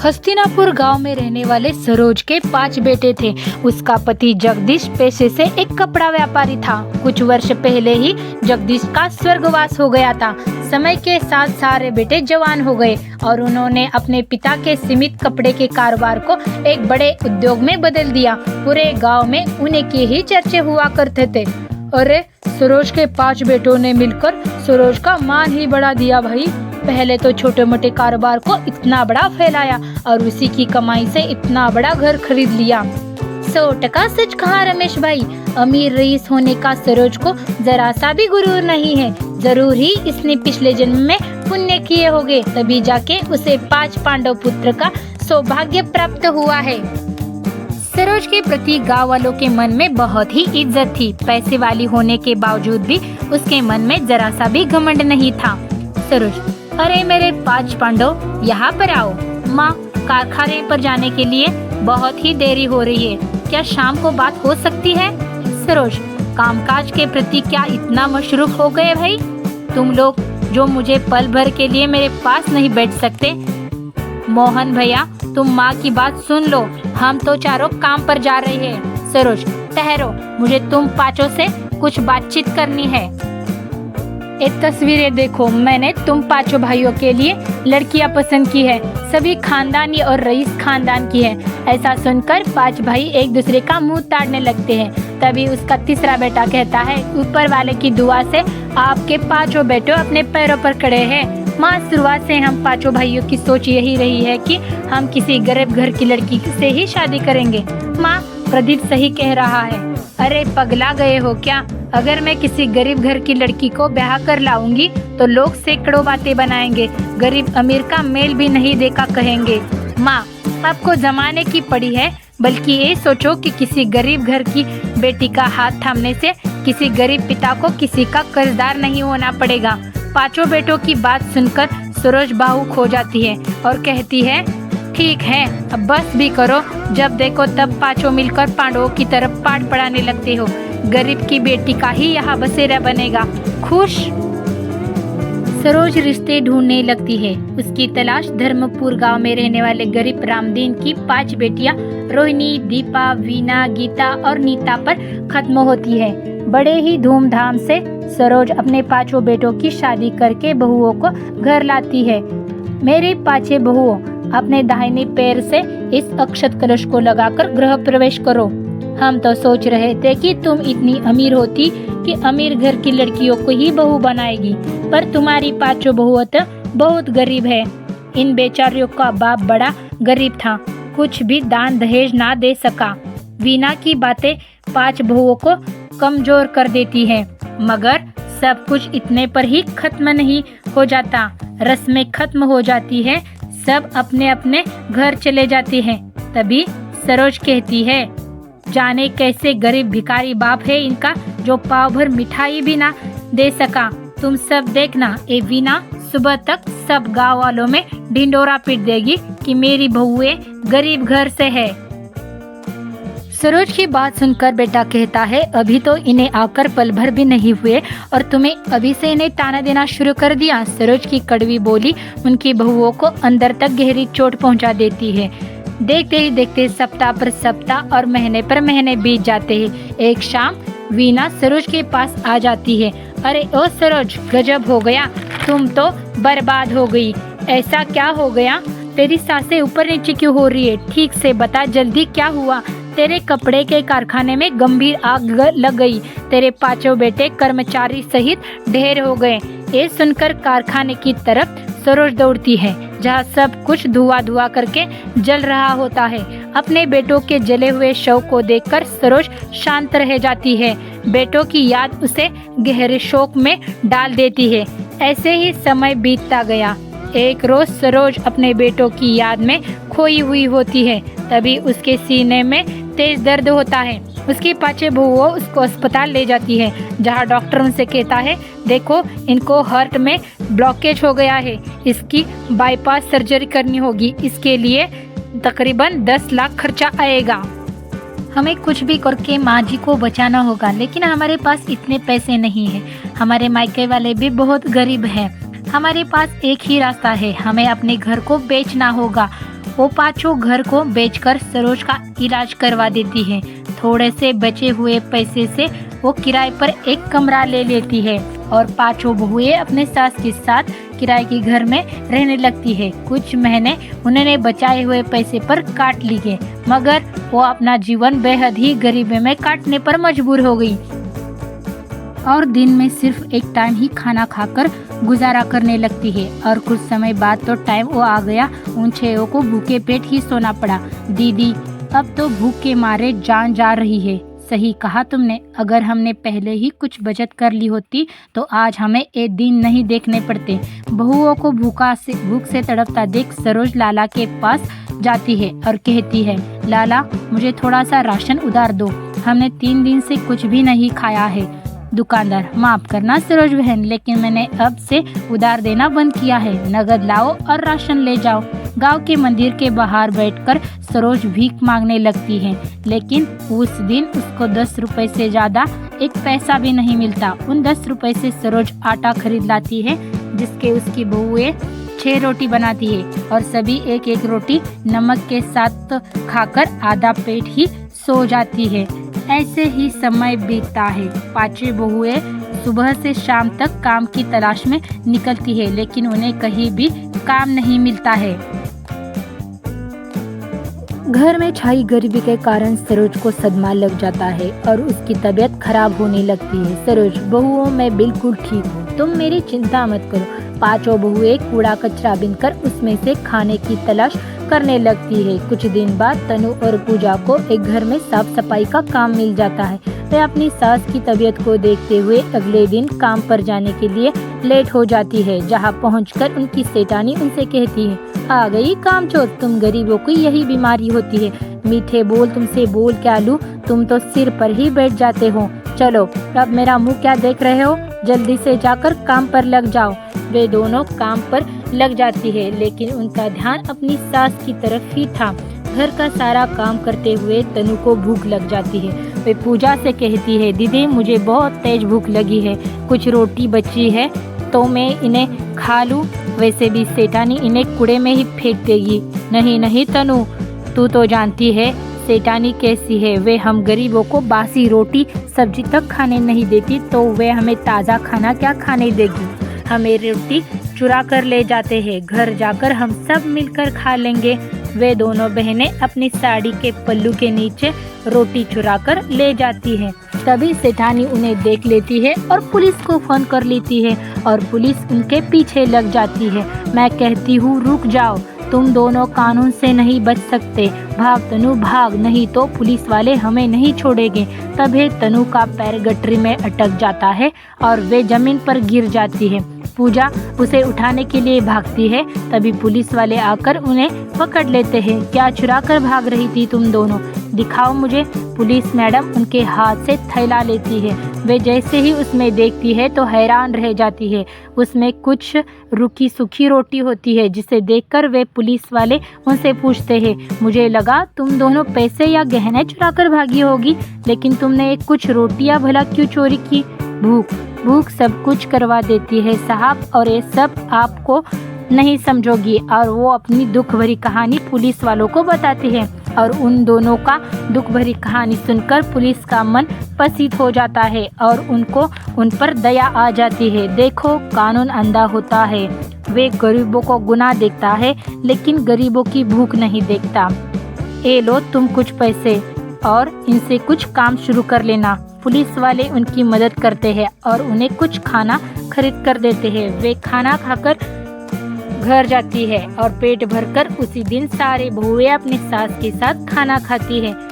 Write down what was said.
हस्तिनापुर गांव में रहने वाले सरोज के 5 बेटे थे। उसका पति जगदीश पेशे से एक कपड़ा व्यापारी था। कुछ वर्ष पहले ही जगदीश का स्वर्गवास हो गया था। समय के साथ सारे बेटे जवान हो गए और उन्होंने अपने पिता के सीमित कपड़े के कारोबार को एक बड़े उद्योग में बदल दिया। पूरे गांव में उन्हीं के ही चर्चे हुआ करते थे। अरे, सरोज के 5 बेटों ने मिलकर सरोज का मान ही बढ़ा दिया भाई। पहले तो छोटे मोटे कारोबार को इतना बड़ा फैलाया और उसी की कमाई से इतना बड़ा घर खरीद लिया। 100% सच कहा रमेश भाई। अमीर रईस होने का सरोज को जरा सा भी गुरूर नहीं है। जरूर ही इसने पिछले जन्म में पुण्य किए होंगे, तभी जाके उसे 5 पांडव पुत्र का सौभाग्य प्राप्त हुआ है। सरोज के प्रति गांव वालों के मन में बहुत ही इज्जत थी। पैसे वाली होने के बावजूद भी उसके मन में जरा सा भी घमंड नहीं था। सरोज, अरे मेरे 5 पांडव, यहाँ पर आओ। माँ, कारखाने पर जाने के लिए बहुत ही देरी हो रही है, क्या शाम को बात हो सकती है? सरोज, कामकाज के प्रति क्या इतना मशरूफ हो गए भाई? तुम लोग जो मुझे पल भर के लिए मेरे पास नहीं बैठ सकते? मोहन भैया, तुम माँ की बात सुन लो, हम तो चारों काम पर जा रहे हैं। सरोज, ठहरो, मुझे तुम 5 से कुछ बातचीत करनी है। एक तस्वीरें देखो, मैंने तुम 5 भाइयों के लिए लड़कियां पसंद की है। सभी खानदानी और रईस खानदान की है। ऐसा सुनकर 5 भाई एक दूसरे का मुंह ताड़ने लगते हैं। तभी उसका तीसरा बेटा कहता है, ऊपर वाले की दुआ से आपके 5 बेटों अपने पैरों पर खड़े हैं। माँ, शुरुआत से हम 5 भाइयों की सोच यही रही है कि हम किसी गरीब घर की लड़की से ही शादी करेंगे। माँ, प्रदीप सही कह रहा है। अरे पगला गए हो क्या? अगर मैं किसी गरीब घर की लड़की को ब्याह कर लाऊंगी तो लोग सैकड़ों बातें बनाएंगे, गरीब अमीर का मेल भी नहीं देखा कहेंगे। माँ, आपको जमाने की पड़ी है, बल्कि ये सोचो कि किसी गरीब घर की बेटी का हाथ थामने से किसी गरीब पिता को किसी का कर्जदार नहीं होना पड़ेगा। 5 बेटों की बात सुनकर सरोज बाहुक हो जाती है और कहती है, ठीक है, अब बस भी करो। जब देखो तब 5 मिलकर पांडवों की तरफ पाठ पढ़ाने लगते हो। गरीब की बेटी का ही यहाँ बसेरा बनेगा। खुश? सरोज रिश्ते ढूंढने लगती है। उसकी तलाश धर्मपुर गांव में रहने वाले गरीब रामदीन की 5 बेटियां रोहिणी, दीपा, वीना, गीता और नीता पर खत्म होती है। बड़े ही धूमधाम से सरोज अपने 5 बेटों की शादी करके बहुओं को घर लाती है। मेरी 5 बहुओं, अपने दाहिने पैर से इस अक्षत कलश को लगाकर गृह प्रवेश करो। हम तो सोच रहे थे कि तुम इतनी अमीर होती कि अमीर घर की लड़कियों को ही बहू बनाएगी, पर तुम्हारी 5 बहुओं तो बहुत गरीब है। इन बेचारियों का बाप बड़ा गरीब था, कुछ भी दान दहेज ना दे सका। वीना की बातें 5 बहुओं को कमजोर कर देती है, मगर सब कुछ इतने पर ही खत्म नहीं हो जाता। रस्में खत्म हो जाती है, सब अपने अपने घर चले जाते हैं। तभी सरोज कहती है, जाने कैसे गरीब भिखारी बाप है इनका, जो पाव भर मिठाई भी ना दे सका। तुम सब देखना, ये वीना सुबह तक सब गांव वालों में ढिंडोरा पीट देगी कि मेरी बहुएं गरीब घर से है। सरोज की बात सुनकर बेटा कहता है, अभी तो इन्हें आकर पल भर भी नहीं हुए और तुम्हें अभी से इन्हें ताना देना शुरू कर दिया। सरोज की कड़वी बोली उनकी बहुओं को अंदर तक गहरी चोट पहुंचा देती है। देखते ही देखते सप्ताह पर सप्ताह और महीने पर महीने बीत जाते हैं। एक शाम वीना सरोज के पास आ जाती है। अरे ओ सरोज, गजब हो गया, तुम तो बर्बाद हो गई। ऐसा क्या हो गया? तेरी सांसें ऊपर नीचे क्यों हो रही है? ठीक से बता, जल्दी क्या हुआ? तेरे कपड़े के कारखाने में गंभीर आग लग गई। तेरे 5 बेटे कर्मचारी सहित ढेर हो गए। ये सुनकर कारखाने की तरफ सरोज दौड़ती है, जहाँ सब कुछ धुआं धुआं करके जल रहा होता है। अपने बेटों के जले हुए शव को देखकर सरोज शांत रह जाती है। बेटों की याद उसे गहरे शोक में डाल देती है। ऐसे ही समय बीतता गया। एक रोज सरोज अपने बेटों की याद में खोई हुई होती है। तभी उसके सीने में तेज दर्द होता है। उसकी 5 बहुओं उसको अस्पताल ले जाती है, जहां डॉक्टर उनसे कहता है, देखो इनको हार्ट में ब्लॉकेज हो गया है, इसकी बाईपास सर्जरी करनी होगी। इसके लिए तकरीबन 10 लाख खर्चा आएगा। हमें कुछ भी करके माँ जी को बचाना होगा, लेकिन हमारे पास इतने पैसे नहीं है। हमारे मायके वाले भी बहुत गरीब हैं। हमारे पास एक ही रास्ता है, हमें अपने घर को बेचना होगा वो पाँचों घर को बेचकर सरोज का इलाज करवा देती है। थोड़े से बचे हुए पैसे से वो किराए पर एक कमरा ले लेती है और पाँचों बहुएं अपने सास के साथ किराए के घर में रहने लगती है। कुछ महीने उन्होंने बचाए हुए पैसे पर काट लिए, मगर वो अपना जीवन बेहद ही गरीबी में काटने पर मजबूर हो गई और दिन में सिर्फ एक टाइम ही खाना खाकर गुजारा करने लगती है। और कुछ समय बाद तो टाइम वो आ गया, उन छेओं को भूखे पेट ही सोना पड़ा। दीदी, अब तो भूख के मारे जान जा रही है। सही कहा तुमने, अगर हमने पहले ही कुछ बचत कर ली होती तो आज हमें ये दिन नहीं देखने पड़ते। बहुओं को भूख से तड़पता देख सरोज लाला के पास जाती है और कहती है, लाला मुझे थोड़ा सा राशन उधार दो, हमने 3 दिन से कुछ भी नहीं खाया है। दुकानदार, माफ करना सरोज बहन, लेकिन मैंने अब से उधार देना बंद किया है। नगद लाओ और राशन ले जाओ। गांव के मंदिर के बाहर बैठकर सरोज भीख मांगने लगती है, लेकिन उस दिन उसको 10 रुपए से ज्यादा एक पैसा भी नहीं मिलता। उन 10 रुपए से सरोज आटा खरीद लाती है, जिसके उसकी बहुएं 6 रोटी बनाती है और सभी एक एक रोटी नमक के साथ खाकर आधा पेट ही सो जाती है। ऐसे ही समय बीतता है। पांचों बहुएं सुबह से शाम तक काम की तलाश में निकलती है, लेकिन उन्हें कहीं भी काम नहीं मिलता है। घर में छाई गरीबी के कारण सरोज को सदमा लग जाता है और उसकी तबीयत खराब होने लगती है। सरोज, बहुओं मैं बिल्कुल ठीक हूँ, तुम मेरी चिंता मत करो। पांचों बहुएं कूड़ा कचरा बीनकर उसमें से खाने की तलाश करने लगती है। कुछ दिन बाद तनु और पूजा को एक घर में साफ सफाई का काम मिल जाता है। वे अपनी सास की तबीयत को देखते हुए अगले दिन काम पर जाने के लिए लेट हो जाती है। जहां पहुंचकर उनकी सेठानी उनसे कहती है, आ गई कामचोर, तुम गरीबों की यही बीमारी होती है। मीठे बोल तुमसे बोल क्या लूं, तुम तो सिर पर ही बैठ जाते हो। चलो अब मेरा मुंह क्या देख रहे हो, जल्दी से जाकर काम पर लग जाओ। वे दोनों काम पर लग जाती है, लेकिन उनका ध्यान अपनी सास की तरफ ही था। घर का सारा काम करते हुए तनु को भूख लग जाती है। वे पूजा से कहती है, दीदी मुझे बहुत तेज भूख लगी है, कुछ रोटी बची है तो मैं इन्हें खा लूं। वैसे भी सेठानी इन्हें कूड़े में ही फेंक देगी। नहीं नहीं तनु, तू तो जानती है सेठानी कैसी है, वे हम गरीबों को बासी रोटी सब्जी तक खाने नहीं देती, तो वे हमें ताज़ा खाना क्या खाने देगी। हमें रोटी चुरा कर ले जाते हैं, घर जाकर हम सब मिलकर खा लेंगे। वे दोनों बहनें अपनी साड़ी के पल्लू के नीचे रोटी चुरा कर ले जाती हैं। तभी सेठानी उन्हें देख लेती है और पुलिस को फोन कर लेती है और पुलिस उनके पीछे लग जाती है। मैं कहती हूँ रुक जाओ, तुम दोनों कानून से नहीं बच सकते, भाग तनु भाग, नहीं तो पुलिस वाले हमें नहीं छोड़ेंगे। तभी तनु का पैर गटरी में अटक जाता है और वे जमीन पर गिर जाती है। पूजा उसे उठाने के लिए भागती है, तभी पुलिस वाले आकर उन्हें पकड़ लेते हैं। क्या चुरा कर भाग रही थी तुम दोनों, दिखाओ मुझे। पुलिस मैडम उनके हाथ से थैला लेती है। वे जैसे ही उसमें देखती है तो हैरान रह जाती है। उसमें कुछ रूखी सूखी रोटी होती है, जिसे देखकर वे पुलिस वाले उनसे पूछते हैं, मुझे लगा तुम दोनों पैसे या गहने चुरा कर भागी होगी, लेकिन तुमने कुछ रोटियां भला क्यों चोरी की। भूख सब कुछ करवा देती है साहब, और ये सब आपको नहीं समझोगी। और वो अपनी दुख भरी कहानी पुलिस वालों को बताती है और उन दोनों का दुख भरी कहानी सुनकर पुलिस का मन पसीत हो जाता है और उनको उन पर दया आ जाती है। देखो कानून अंधा होता है, वे गरीबों को गुनाह देखता है लेकिन गरीबों की भूख नहीं देखता। ए लो तुम कुछ पैसे और इनसे कुछ काम शुरू कर लेना। पुलिस वाले उनकी मदद करते हैं और उन्हें कुछ खाना खरीद कर देते हैं। वे खाना खाकर घर जाती है और पेट भरकर उसी दिन सारे बहुएं अपनी सास के साथ खाना खाती है।